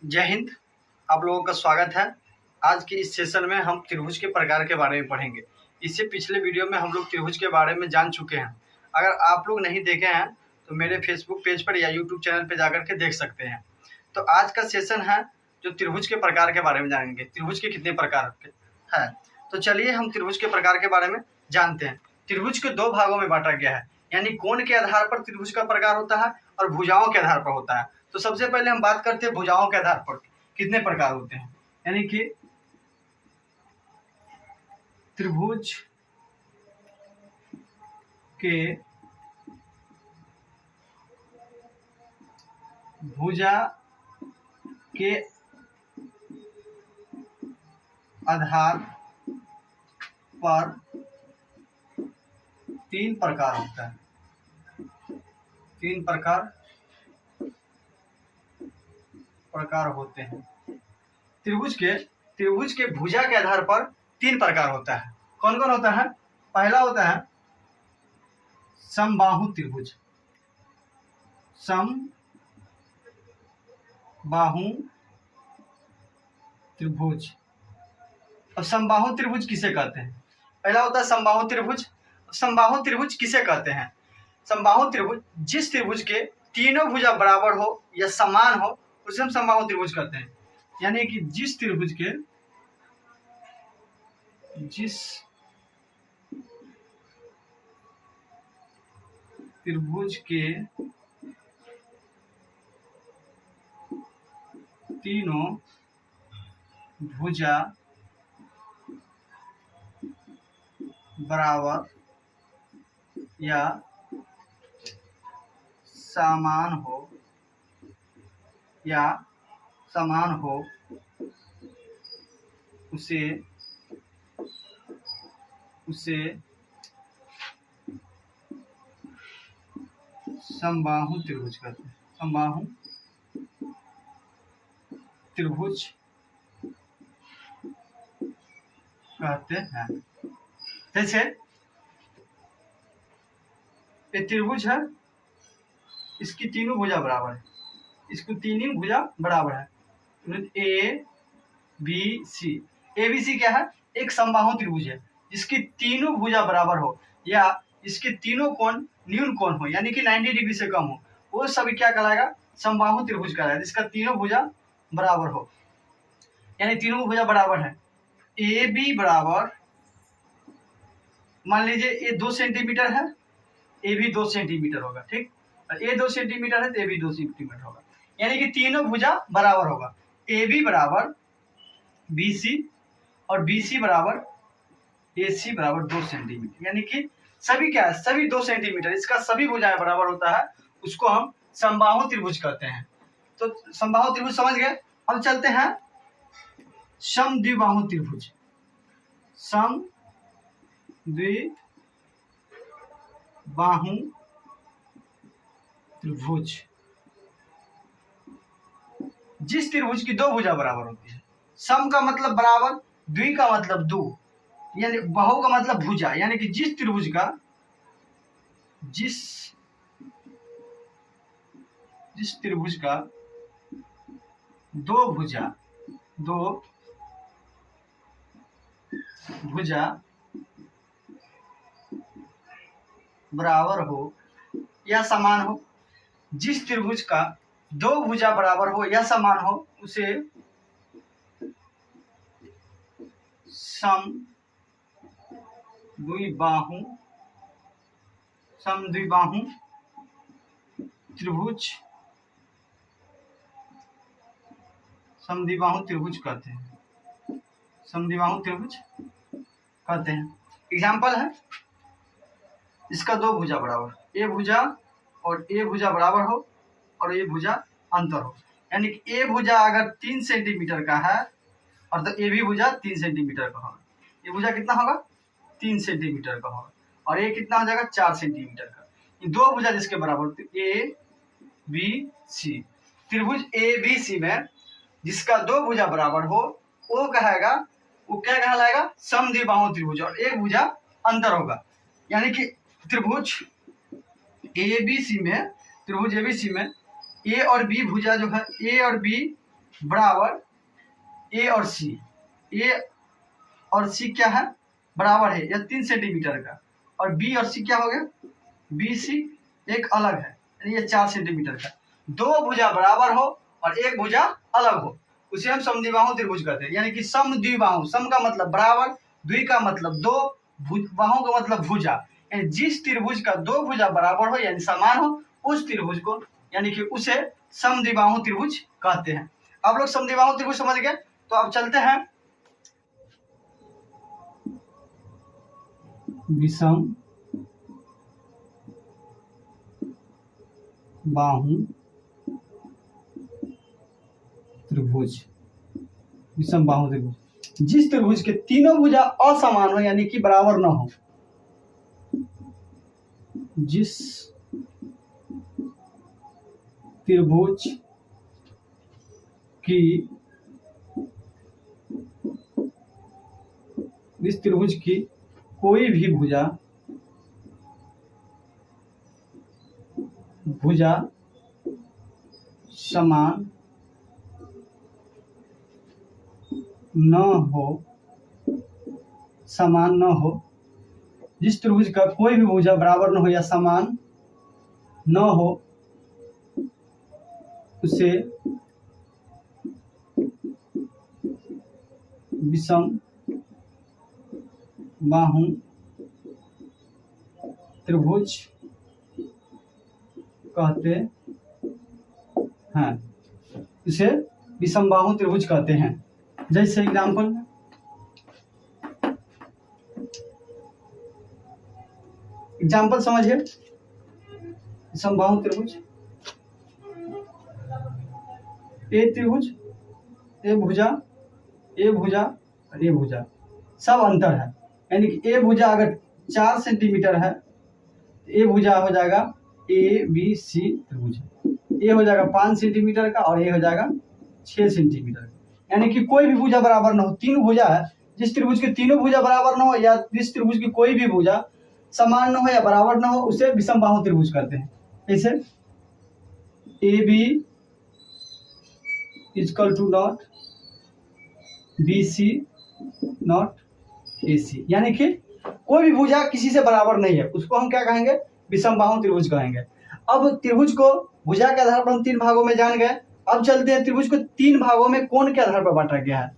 जय हिंद। आप लोगों का स्वागत है। आज के इस सेशन में हम त्रिभुज के प्रकार के बारे में पढ़ेंगे। इससे पिछले वीडियो में हम लोग त्रिभुज के बारे में जान चुके हैं। अगर आप लोग नहीं देखे हैं तो मेरे फेसबुक पेज पर या यूट्यूब चैनल पर जाकर के देख सकते हैं। तो आज का सेशन है जो त्रिभुज के प्रकार के बारे में जानेंगे। त्रिभुज के कितने प्रकार है, तो चलिए हम त्रिभुज के प्रकार के बारे में जानते हैं। त्रिभुज को दो भागों में बांटा गया है, यानी कोण के आधार पर त्रिभुज का प्रकार होता है और भुजाओं के आधार पर होता है। तो सबसे पहले हम बात करते हैं भुजाओं के आधार पर कितने प्रकार होते हैं। यानी कि त्रिभुज के भुजा के आधार पर तीन प्रकार होता है। तीन प्रकार होते हैं। त्रिभुज के भुजा के आधार पर तीन प्रकार होता है। कौन कौन होता है? पहला होता है समबाहु त्रिभुज। समबाहु त्रिभुज। अब समबाहु त्रिभुज किसे कहते हैं? पहला होता है समबाहु त्रिभुज। समबाहु त्रिभुज किसे कहते हैं? समबाहु त्रिभुज जिस त्रिभुज के तीनों भुजा बराबर हो या समान हो उसे हम समबाहु त्रिभुज कहते हैं। यानी कि जिस त्रिभुज के तीनों भुजा बराबर या समान हो उसे समबाहु त्रिभुज कहते हैं। समबाहु त्रिभुज कहते हैं। जैसे ये त्रिभुज है, इसकी तीनों भुजा बराबर है, इसको तीनों भुजा बराबर है। A B C. A B C क्या है? एक समबाहु त्रिभुज है जिसकी तीनों भुजा बराबर हो या इसके तीनों कोण न्यून कोण हो, यानी कि 90 डिग्री से कम हो, वो सभी क्या कहलाएगा? समबाहु त्रिभुज कहलाएगा, जिसका तीनों भुजा बराबर हो। यानी तीनों भुजा बराबर है। ए बी बराबर, मान लीजिए ए 2 सेंटीमीटर है, ए भी 2 सेंटीमीटर होगा, ठीक। और ए 2 सेंटीमीटर है तो ए भी 2 सेंटीमीटर होगा, यानी कि तीनों भुजा बराबर होगा। ए बी बराबर बी सी और बी सी बराबर ए सी बराबर 2 सेंटीमीटर, यानी कि सभी क्या है? सभी 2 सेंटीमीटर। इसका सभी भुजाएं बराबर होता है, उसको हम समबाहु त्रिभुज कहते हैं। तो समबाहु त्रिभुज समझ गए। अब चलते हैं समद्विबाहु त्रिभुज। समद्विबाहु त्रिभुज जिस त्रिभुज की दो भुजा बराबर होती है। सम का मतलब बराबर, द्वि का मतलब दो, यानी बाहु का मतलब भुजा, यानी कि जिस त्रिभुज का दो भुजा बराबर हो या समान हो। जिस त्रिभुज का दो भुजा बराबर हो या समान हो उसे समद्विबाहु त्रिभुज कहते हैं। समद्विबाहु त्रिभुज कहते हैं। एग्जाम्पल है, इसका दो भुजा बराबर, ए भुजा और ए भुजा बराबर हो और ए भुजा अंतर हो, यानी कि ए भुजा अगर 3 सेंटीमीटर का है और तो ए भी भुजा 3 सेंटीमीटर का होगा। ये भुजा कितना होगा? 3 सेंटीमीटर का होगा और ये कितना हो जाएगा? 4 सेंटीमीटर का। इन दो भुजा जिसके बराबर होती है ए बी सी। त्रिभुज ए बी सी में जिसका दो भुजा बराबर हो वो कहेगा, वो क्या कहलाएगा? समद्विबाहु त्रिभुज, और एक भुजा अंतर होगा। यानी कि त्रिभुज एबीसी में ए और बी भुजा जो है, ए और बी बराबर ए और सी। ए और सी क्या है, बराबर है, यह 3 सेंटीमीटर का, और बी और सी क्या हो गया, बी सी एक अलग है, यानी ये 4 सेंटीमीटर का। दो भुजा बराबर हो और एक भुजा अलग हो, उसे हम समद्विबाहु त्रिभुज कहते हैं। यानी कि समद्विबाहु, सम का मतलब बराबर, द्वि का मतलब दो, बाहु का मतलब भुजा, यानी जिस त्रिभुज का दो भुजा बराबर हो यानी समान हो, उस त्रिभुज को यानी कि उसे समद्विबाहु त्रिभुज कहते हैं। आप लोग समद्विबाहु त्रिभुज समझ गए, तो अब चलते हैं विषम बाहु त्रिभुज। विषम बाहु त्रिभुज, जिस त्रिभुज के तीनों भुजा असमान हो यानी कि बराबर न हो, जिस त्रिभुज की कोई भी भुजा समान न हो, जिस त्रिभुज का कोई भी भुजा बराबर न हो या समान न हो, उसे विषम बाहु त्रिभुज कहते हैं। इसे विषम बाहु त्रिभुज कहते हैं। जैसे एग्जाम्पल समझिए, विषम बाहु त्रिभुज, ए त्रिभुज, ए भुजा और ए भुजा सब अंतर है, यानी कि ए भुजा अगर 4 सेंटीमीटर है तो ए भुजा हो जाएगा ए बी सी त्रिभुज, ए हो जाएगा 5 सेंटीमीटर का और ए हो जाएगा 6 सेंटीमीटर, यानी कि कोई भी भुजा बराबर न हो, तीन भुजा है, जिस त्रिभुज के तीनों भुजा बराबर न हो या जिस त्रिभुज की कोई भी भुजा समान न हो या बराबर न हो, उसे विषम बाहु त्रिभुज कहते हैं। जैसे A B equal to not B C not A C, यानी कि कोई भी भुजा किसी से बराबर नहीं है, उसको हम क्या कहेंगे, विषम बाहु त्रिभुज कहेंगे। अब त्रिभुज को भुजा के आधार पर हम 3 भागों में जान गए। अब चलते हैं त्रिभुज को 3 भागों में कोण के आधार पर बांटा गया है।